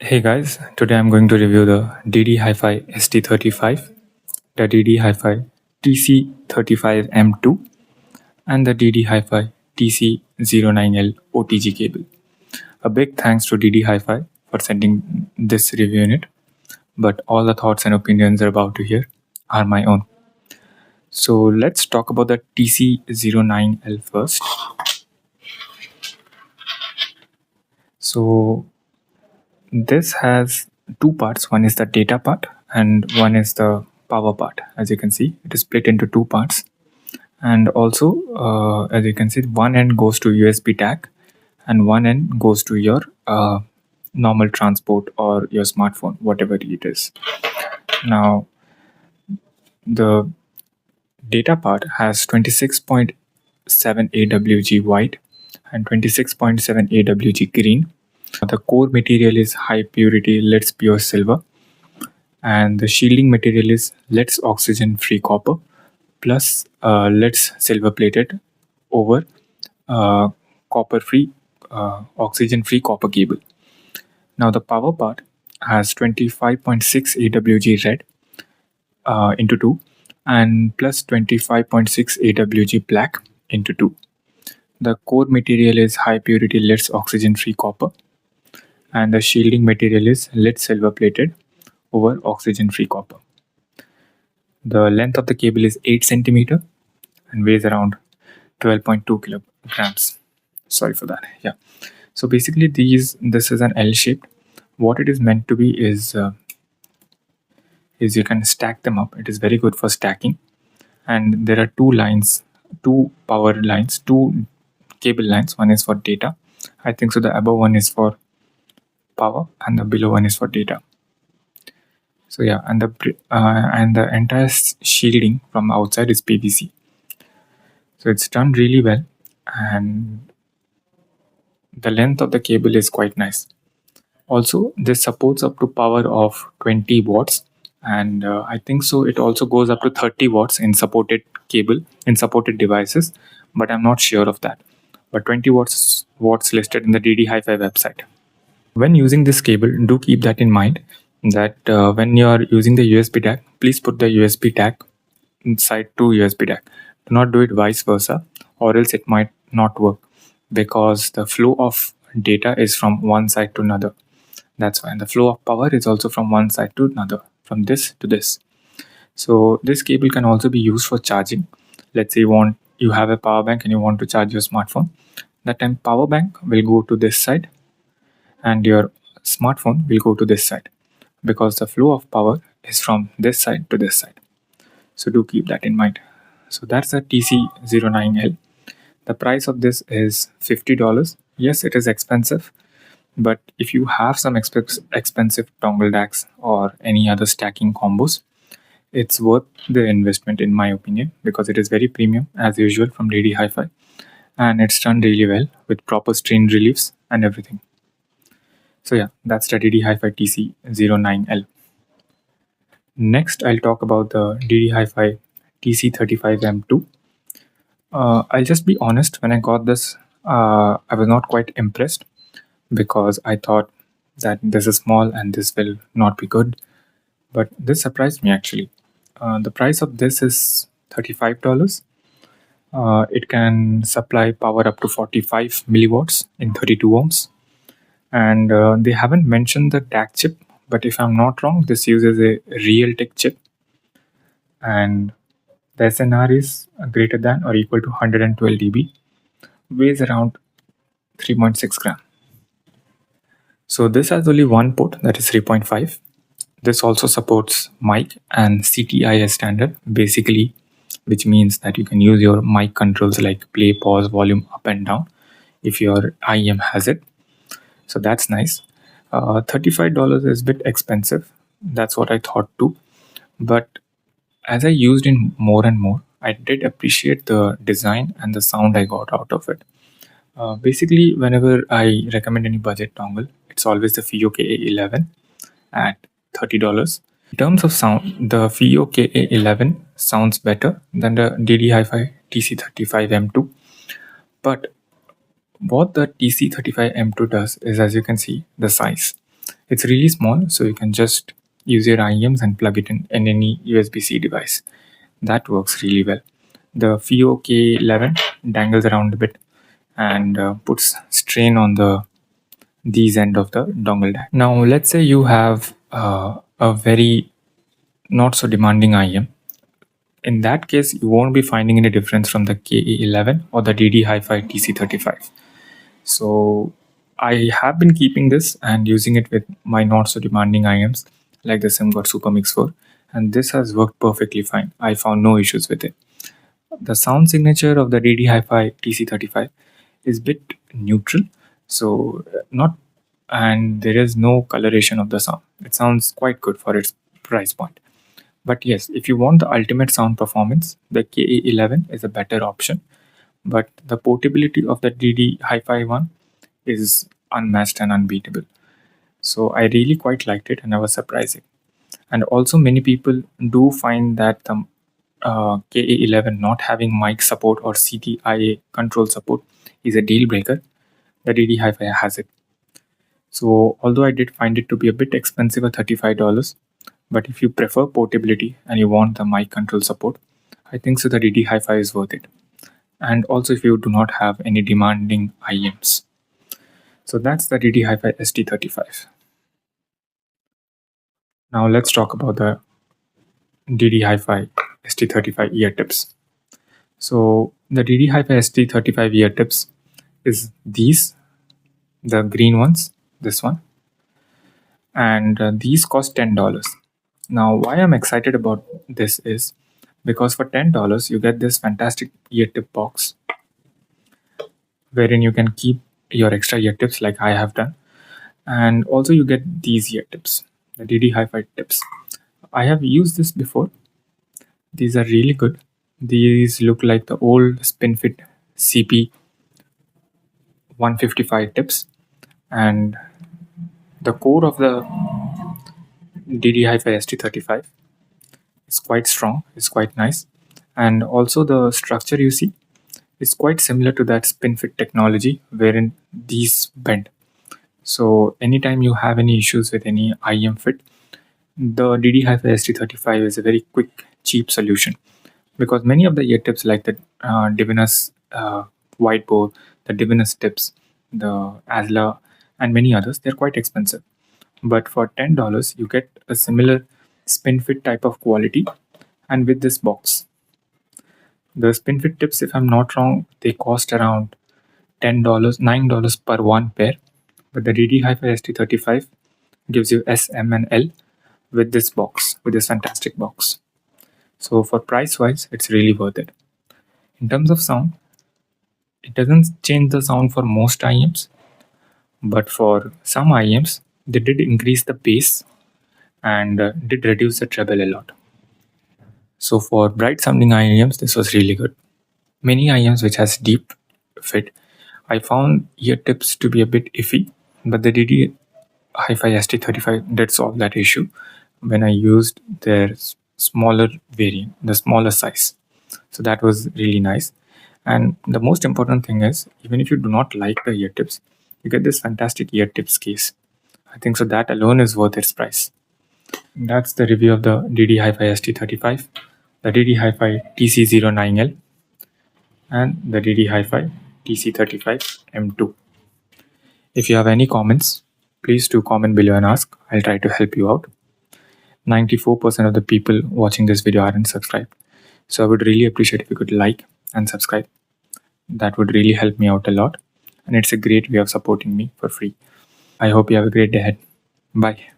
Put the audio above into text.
Hey guys, today I'm going to review the DDHifi ST35, the DDHifi TC35 M2 and the DDHifi TC09L OTG cable. A big thanks to DDHifi for sending this review unit, but all the thoughts and opinions you're about to hear are my own. So let's talk about the TC09L first. So this has two parts. One is the data part and one is the power part. As you can see, it is split into two parts. And also, as you can see, one end goes to USB DAC and one end goes to your normal transport or your smartphone, whatever it is. Now, the data part has 26.7 AWG white and 26.7 AWG green. The core material is high purity lead pure silver, and the shielding material is lead oxygen free copper plus lead silver plated over copper free oxygen free copper cable. Now the power part has 25.6 AWG red into 2 and plus 25.6 AWG black into 2. The core material is high purity lead oxygen free copper, and the shielding material is lead silver plated over oxygen free copper. The length of the cable is 8 centimeter and weighs around 12.2 kilograms. Sorry for that. Yeah. So basically this is an L shaped. What it is meant to be is you can stack them up. It is very good for stacking. And there are two power lines, two cable lines. One is for data. I think so the above one is for power and the below one is for data. So yeah, and the entire shielding from outside is PVC. So it's done really well, and the length of the cable is quite nice. Also, this supports up to power of 20 watts, and I think so it also goes up to 30 watts in supported cable in supported devices, but I'm not sure of that. But 20 watts listed in the DDHifi website. When using this cable, do keep that in mind that when you are using the USB DAC, please put the USB DAC inside to USB DAC. Do not do it vice versa, or else it might not work, because the flow of data is from one side to another. That's why. And the flow of power is also from one side to another, from this to this. So this cable can also be used for charging. Let's say you have a power bank and you want to charge your smartphone. That time power bank will go to this side and your smartphone will go to this side, because the flow of power is from this side to this side. So do keep that in mind. So that's the TC09L. The price of this is $50. Yes, it is expensive, but if you have some expensive dongle DACs or any other stacking combos, it's worth the investment in my opinion, because it is very premium as usual from DDHifi, and it's done really well with proper strain reliefs and everything. So yeah, that's the DDHifi TC09L. Next, I'll talk about the DDHifi TC35 M2. I'll just be honest, when I got this, I was not quite impressed, because I thought that this is small and this will not be good. But this surprised me actually. The price of this is $35. It can supply power up to 45 milliwatts in 32 ohms. And they haven't mentioned the DAC chip, but if I'm not wrong, this uses a Realtek chip, and the SNR is greater than or equal to 112 dB, weighs around 3.6 gram. So this has only one port, that is 3.5. This also supports mic and CTIS standard, basically, which means that you can use your mic controls like play, pause, volume up and down if your IEM has it. So that's nice. $35 is a bit expensive. That's what I thought too. But as I used it more and more, I did appreciate the design and the sound I got out of it. Basically, whenever I recommend any budget dongle, it's always the FiiO KA11 at $30. In terms of sound, the FiiO KA11 sounds better than the DDHifi TC35 M2. But what the TC35 M2 does is, as you can see, the size. It's really small, so you can just use your IEMs and plug it in any USB-C device. That works really well. The FIO K11 dangles around a bit and puts strain on these end of the dongle DAC. Now let's say you have a very not so demanding IEM. In that case, you won't be finding any difference from the KA11 or the DDHifi TC35. So I have been keeping this and using it with my not so demanding IEMs like the SimGod Super Mix 4, and this has worked perfectly fine. I found no issues with it. The sound signature of the DDHifi TC35 is bit neutral, so and there is no coloration of the sound. It sounds quite good for its price point. But yes, if you want the ultimate sound performance, the KA11 is a better option. But the portability of the DDHifi one is unmatched and unbeatable. So I really quite liked it and I was surprising. And also many people do find that the KA11 not having mic support or CTIA control support is a deal breaker. The DDHifi has it. So although I did find it to be a bit expensive at $35, but if you prefer portability and you want the mic control support, I think so the DDHifi is worth it. And also if you do not have any demanding IEMs. So that's the DDHifi ST35. Now let's talk about the DDHifi ST35 Eartips. So the DDHifi ST35 Eartips is these, the green ones, this one, and these cost $10. Now why I'm excited about this is because for $10 you get this fantastic ear tip box wherein you can keep your extra ear tips like I have done, and also you get these ear tips, the DDHifi tips. I have used this before. These are really good. These look like the old SpinFit CP 155 tips, and the core of the DDHifi ST35 is quite strong, is quite nice, and also the structure you see is quite similar to that SpinFit technology wherein these bend. So anytime you have any issues with any IEM fit, the DDHifi ST35 is a very quick, cheap solution, because many of the ear tips like the Divinus white bore, the Divinus tips, the Asla, and many others, they're quite expensive. But for $10, you get a similar SpinFit type of quality and with this box. The SpinFit tips, if I'm not wrong, they cost around $10, $9 per one pair. But the DDHifi ST35 gives you S, M, and L with this box, with this fantastic box. So for price wise, it's really worth it. In terms of sound, it doesn't change the sound for most IEMs, but for some IEMs, they did increase the bass and did reduce the treble a lot. So for bright sounding IEMs, this was really good. Many IEMs which has deep fit, I found ear tips to be a bit iffy, but the DDHifi ST35 did solve that issue when I used their smaller variant, the smaller size. So that was really nice. And the most important thing is, even if you do not like the ear tips, you get this fantastic ear tips case. I think so that alone is worth its price. That's the review of the DDHifi ST35, the DDHifi TC09L, and the DDHifi TC35 M2. If you have any comments, please do comment below and ask. I'll try to help you out. 94% of the people watching this video aren't subscribed. So I would really appreciate if you could like and subscribe. That would really help me out a lot. And it's a great way of supporting me for free. I hope you have a great day ahead. Bye.